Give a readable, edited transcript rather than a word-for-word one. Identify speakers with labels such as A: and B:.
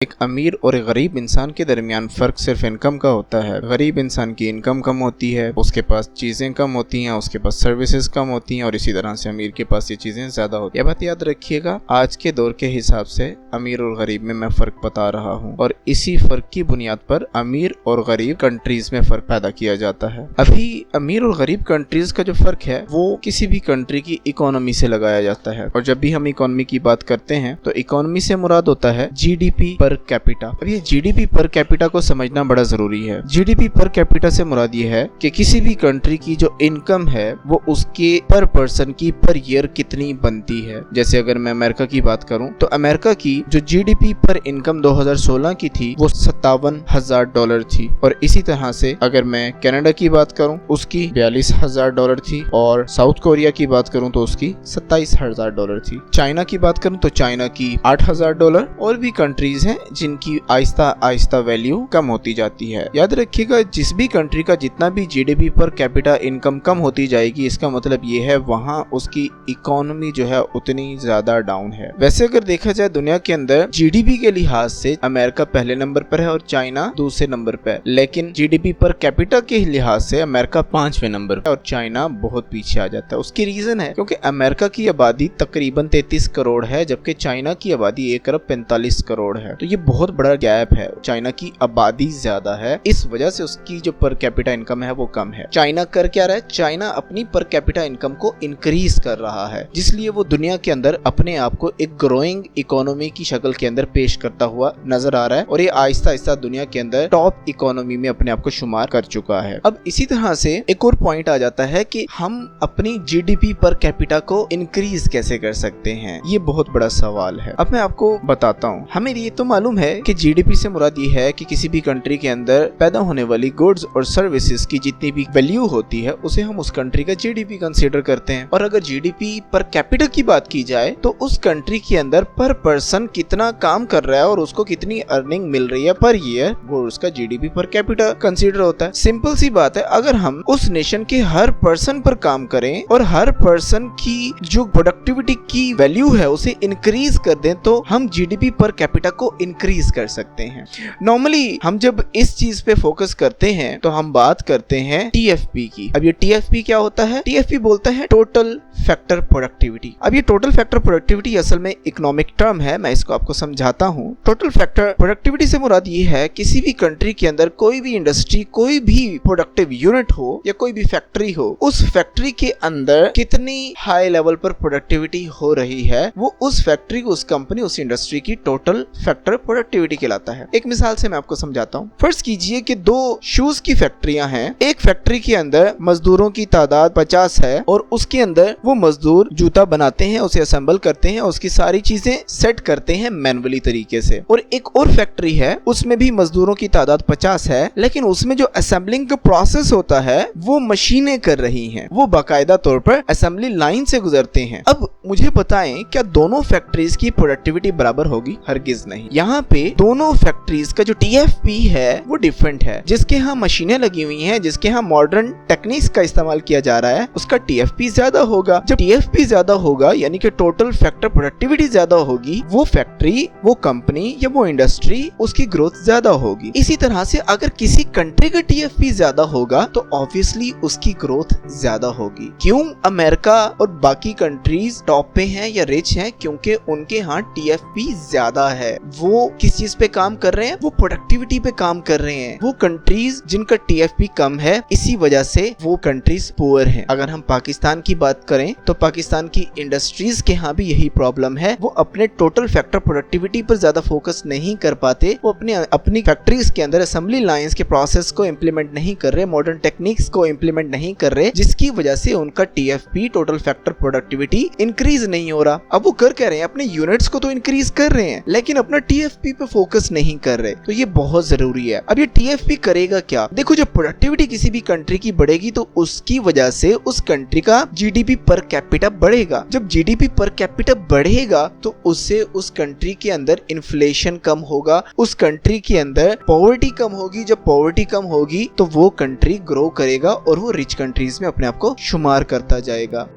A: एक अमीर और एक गरीब इंसान के दरमियान फ़र्क सिर्फ इनकम का होता है। गरीब इंसान की इनकम कम होती है, उसके पास चीज़ें कम होती हैं, उसके पास सर्विसेज कम होती हैं और इसी तरह से अमीर के पास ये चीज़ें ज़्यादा होती हैं। यह बात याद रखिएगा, आज के दौर के हिसाब से अमीर और गरीब में मैं फ़र्क बता रहा हूँ और इसी फ़र्क की बुनियाद पर अमीर और गरीब कंट्रीज़ में फ़र्क पैदा किया जाता है। अभी अमीर और गरीब कंट्रीज़ का जो फ़र्क है वो किसी भी कंट्री की इकोनॉमी से लगाया जाता है और जब भी हम इकोनॉमी की बात करते हैं तो इकोनॉमी से मुराद होता है जीडीपी पर कैपिटा। अब ये जीडीपी पर कैपिटा को समझना बड़ा जरूरी है। जीडीपी पर कैपिटा से मुराद ये है कि किसी भी कंट्री की जो इनकम है वो उसके पर पर्सन की पर ईयर कितनी बनती है। जैसे अगर मैं अमेरिका की बात करूं तो अमेरिका की जो जीडीपी पर इनकम 2016 की थी वो $57,000 थी और इसी तरह से अगर मैं कनाडा की बात करूं उसकी $42,000 थी और साउथ कोरिया की बात करूं तो उसकी $27,000 थी। चाइना की बात करूं तो चाइना की $8,000 और भी कंट्रीज हैं जिनकी आहिस्ता आहिस्ता वैल्यू कम होती जाती है। याद रखिएगा, जिस भी कंट्री का जितना भी जीडीपी पर कैपिटा इनकम कम होती जाएगी इसका मतलब ये है वहाँ उसकी इकोनॉमी जो है उतनी ज्यादा डाउन है। वैसे अगर देखा जाए दुनिया के अंदर जीडीपी के लिहाज से अमेरिका पहले नंबर पर है और चाइना दूसरे नंबर पर है, लेकिन जीडीपी पर कैपिटा के लिहाज से अमेरिका 5वें नंबर पर और चाइना बहुत पीछे आ जाता है। उसकी रीजन है क्योंकि अमेरिका की आबादी तकरीबन 33 करोड़ है जबकि चाइना की आबादी 1,45 करोड़ है। तो ये बहुत बड़ा गैप है। चाइना की आबादी ज्यादा है, इस वजह से उसकी जो पर कैपिटा इनकम है वो कम है। चाइना कर क्या रहा है? चाइना अपनी पर कैपिटा इनकम को इंक्रीज कर रहा है, जिसलिए वो दुनिया के अंदर अपने आप को एक ग्रोइंग इकोनॉमी की शक्ल के अंदर पेश करता हुआ नजर आ रहा है और ये आहिस्ता आहिस्ता दुनिया के अंदर टॉप इकोनॉमी में अपने आप को शुमार कर चुका है। अब इसी तरह से एक और पॉइंट आ जाता है कि हम अपनी जीडीपी पर कैपिटा को इंक्रीज कैसे कर सकते हैं। ये बहुत बड़ा सवाल है। अब मैं आपको बताता हूँ। हमें ये तो मालूम है कि जीडीपी से मुराद ये है कि किसी भी कंट्री के अंदर पैदा होने वाली गुड्स और सर्विसेज की जितनी भी वैल्यू होती है उसे हम उस कंट्री का जीडीपी कंसीडर करते हैं। और अगर जीडीपी पर कैपिटा की बात की जाए तो उस कंट्री के अंदर पर पर्सन कितना काम कर रहा है और उसको कितनी अर्निंग मिल रही है पर ईयर, वो उसका जीडीपी पर कैपिटा कंसीडर होता है। सिंपल सी बात है, अगर हम उस नेशन के हर पर्सन पर काम करें और हर पर्सन की जो प्रोडक्टिविटी की वैल्यू है उसे इंक्रीज कर दें तो हम जीडीपी पर कैपिटा को इंक्रीज कर सकते हैं। नॉर्मली हम जब इस चीज पे फोकस करते हैं तो हम बात करते हैं टीएफपी की। अब ये टीएफपी क्या होता है? टीएफपी बोलता है टोटल फैक्टर प्रोडक्टिविटी। अब ये टोटल फैक्टर प्रोडक्टिविटी असल में इकोनॉमिक टर्म है, मैं इसको आपको समझाता हूँ। टोटल फैक्टर प्रोडक्टिविटी से मुराद ये है किसी भी कंट्री के अंदर कोई भी इंडस्ट्री, कोई भी प्रोडक्टिव यूनिट हो या कोई भी फैक्ट्री हो, उस फैक्ट्री के अंदर कितनी हाई लेवल पर प्रोडक्टिविटी हो रही है वो उस फैक्ट्री, उस कंपनी, उस इंडस्ट्री की टोटल फैक्टर प्रोडक्टिविटी कहलाता है। एक मिसाल से मैं आपको समझाता हूँ। फर्ज कीजिए कि 2 शूज की फैक्ट्रियां हैं। एक फैक्ट्री के अंदर मजदूरों की तादाद 50 है और उसके अंदर वो मजदूर जूता बनाते हैं, उसे असेंबल करते हैं, उसकी सारी चीजें सेट करते हैं मैनुअली तरीके से। और एक और फैक्ट्री है, उसमें भी मजदूरों की तादाद 50 है लेकिन उसमें जो असेंबलिंग का प्रोसेस होता है वो मशीनें कर रही हैं, वो बाकायदा तौर पर असेंबली लाइन से गुजरते हैं। अब मुझे बताएं, क्या दोनों फैक्ट्रीज की प्रोडक्टिविटी बराबर होगी? हरगिज नहीं। यहाँ पे दोनों फैक्ट्रीज का जो टीएफपी है वो डिफरेंट है। जिसके यहाँ मशीनें लगी हुई हैं, जिसके यहाँ मॉडर्न टेक्निक्स का इस्तेमाल किया जा रहा है, उसका टीएफपी ज्यादा होगा। जब टीएफपी ज्यादा होगा यानी कि टोटल फैक्टर प्रोडक्टिविटी ज्यादा होगी, वो फैक्ट्री, वो कंपनी या वो इंडस्ट्री, उसकी ग्रोथ ज्यादा होगी। इसी तरह से अगर किसी कंट्री का टीएफपी ज्यादा होगा तो ऑब्वियसली उसकी ग्रोथ ज्यादा होगी। क्यों अमेरिका और बाकी कंट्रीज टॉप पे हैं या रिच हैं? क्योंकि उनके यहाँ टीएफपी ज्यादा है। वो किस चीज पे काम कर रहे हैं? वो प्रोडक्टिविटी पे काम कर रहे हैं। वो कंट्रीज जिनका टीएफपी कम है, इसी वजह से वो कंट्रीज पुअर हैं। अगर हम पाकिस्तान की बात करें तो पाकिस्तान की इंडस्ट्रीज के यहाँ भी यही प्रॉब्लम है। वो अपने टोटल फैक्टर प्रोडक्टिविटी पर ज्यादा फोकस नहीं कर पाते। वो अपनी फैक्ट्रीज के अंदर असेंबली लाइंस के प्रोसेस को इम्प्लीमेंट नहीं कर रहे, मॉडर्न टेक्निक्स को इम्प्लीमेंट नहीं कर रहे, जिसकी वजह से उनका TFP, total factor productivity increase नहीं हो रहा। अब वो कर कह रहे हैं, अपने यूनिट्स को तो इंक्रीज कर रहे हैं लेकिन अपना टीएफपी पे फोकस नहीं कर रहे। तो ये बहुत जरूरी है। अब ये टीएफपी करेगा क्या? देखो, जब प्रोडक्टिविटी किसी भी कंट्री की बढ़ेगी तो उसकी वजह से उस कंट्री का जीडीपी पर कैपिटा बढ़ेगा। जब जीडीपी पर कैपिटा बढ़ेगा तो उससे उस कंट्री के अंदर इन्फ्लेशन कम होगा, उस कंट्री के अंदर पॉवर्टी कम होगी। जब पॉवर्टी कम होगी तो वो कंट्री ग्रो करेगा और वो रिच कंट्रीज में अपने आप को शुमार करता जाएगा।